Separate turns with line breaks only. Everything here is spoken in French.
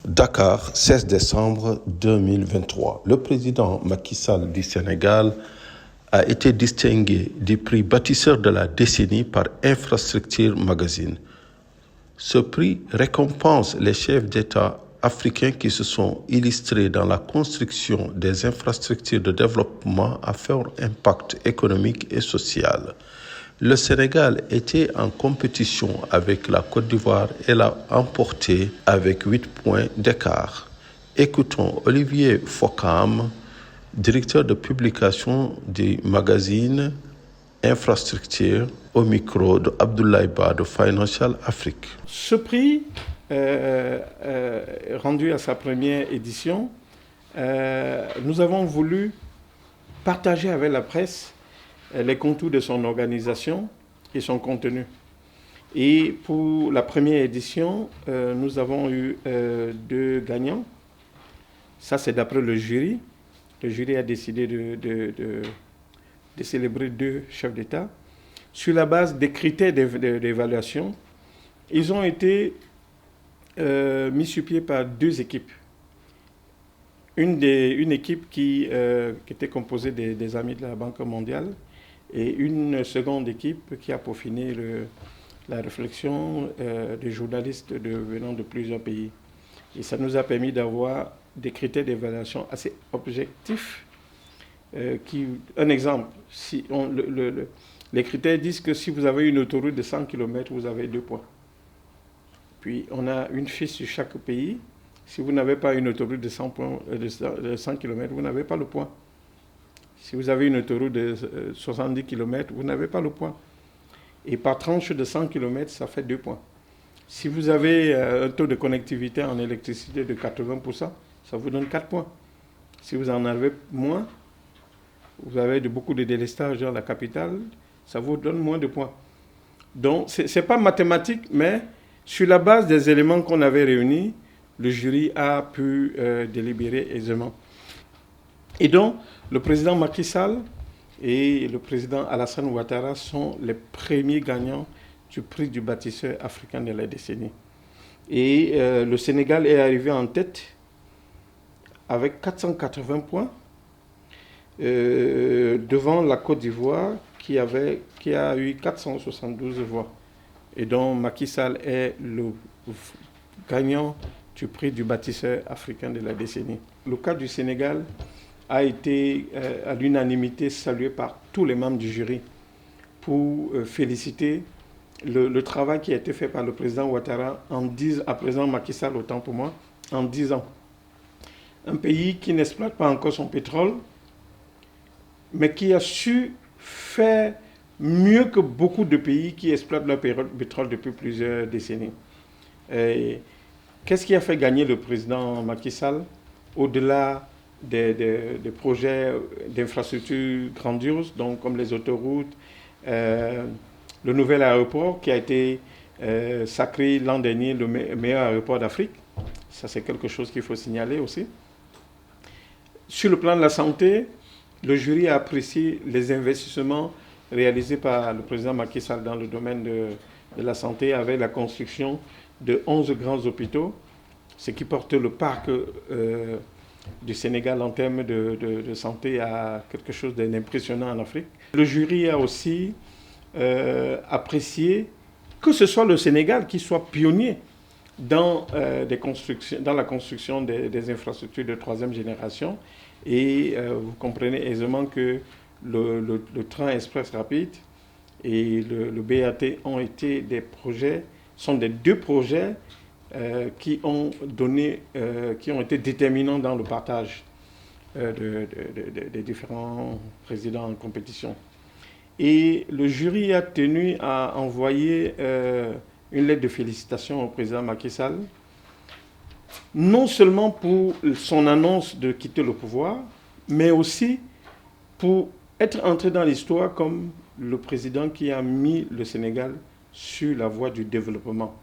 Dakar, 16 décembre 2023. Le président Macky Sall du Sénégal a été distingué du prix bâtisseur de la décennie par Infrastructure Magazine. Ce prix récompense les chefs d'État africains qui se sont illustrés dans la construction des infrastructures de développement à fort impact économique et social. Le Sénégal était en compétition avec la Côte d'Ivoire et l'a emporté avec 8 points d'écart. Écoutons Olivier Fokam, directeur de publication du magazine Infrastructure, au micro de Abdoulaye Ba de Financial Afrique.
Ce prix, rendu à sa première édition, nous avons voulu partager avec la presse les contours de son organisation et son contenu. Et pour la première édition, nous avons eu 2 gagnants. Ça, c'est d'après le jury. Le jury a décidé de célébrer 2 chefs d'État. Sur la base des critères d'évaluation, ils ont été mis sur pied par 2 équipes. Une équipe qui était composée des amis de la Banque mondiale et une seconde équipe qui a peaufiné la réflexion des journalistes venant de plusieurs pays. Et ça nous a permis d'avoir des critères d'évaluation assez objectifs. Un exemple, les critères disent que si vous avez une autoroute de 100 km, vous avez 2 points. Puis on a une fiche sur chaque pays. Si vous n'avez pas une autoroute de 100 km, vous n'avez pas le point. Si vous avez une autoroute de 70 km, vous n'avez pas le point. Et par tranche de 100 km, ça fait 2 points. Si vous avez un taux de connectivité en électricité de 80%, ça vous donne 4 points. Si vous en avez moins, vous avez beaucoup de délestage dans la capitale, ça vous donne moins de points. Donc, ce n'est pas mathématique, mais sur la base des éléments qu'on avait réunis, le jury a pu délibérer aisément. Et donc, le président Macky Sall et le président Alassane Ouattara sont les premiers gagnants du prix du bâtisseur africain de la décennie. Et le Sénégal est arrivé en tête avec 480 points devant la Côte d'Ivoire qui a eu 472 voix. Et donc Macky Sall est le gagnant du prix du bâtisseur africain de la décennie. Le cas du Sénégal a été à l'unanimité salué par tous les membres du jury pour féliciter le travail qui a été fait par le président Ouattara à présent Macky Sall, autant pour moi, en 10 ans. Un pays qui n'exploite pas encore son pétrole, mais qui a su faire mieux que beaucoup de pays qui exploitent leur pétrole depuis plusieurs décennies. Qu'est-ce qui a fait gagner le président Macky Sall au-delà des projets d'infrastructures grandioses, donc comme les autoroutes, le nouvel aéroport qui a été sacré l'an dernier le meilleur aéroport d'Afrique. Ça, c'est quelque chose qu'il faut signaler aussi. Sur le plan de la santé, le jury a apprécié les investissements réalisés par le président Macky Sall dans le domaine de la santé avec la construction de 11 grands hôpitaux, ce qui porte le parc du Sénégal en termes de santé à quelque chose d'impressionnant en Afrique. Le jury a aussi apprécié que ce soit le Sénégal qui soit pionnier dans la construction des infrastructures de 3e génération. Et vous comprenez aisément que le train express rapide et le BAT sont des 2 projets qui ont été déterminants dans le partage des différents présidents en compétition. Et le jury a tenu à envoyer une lettre de félicitations au président Macky Sall, non seulement pour son annonce de quitter le pouvoir, mais aussi pour être entré dans l'histoire comme le président qui a mis le Sénégal sur la voie du développement.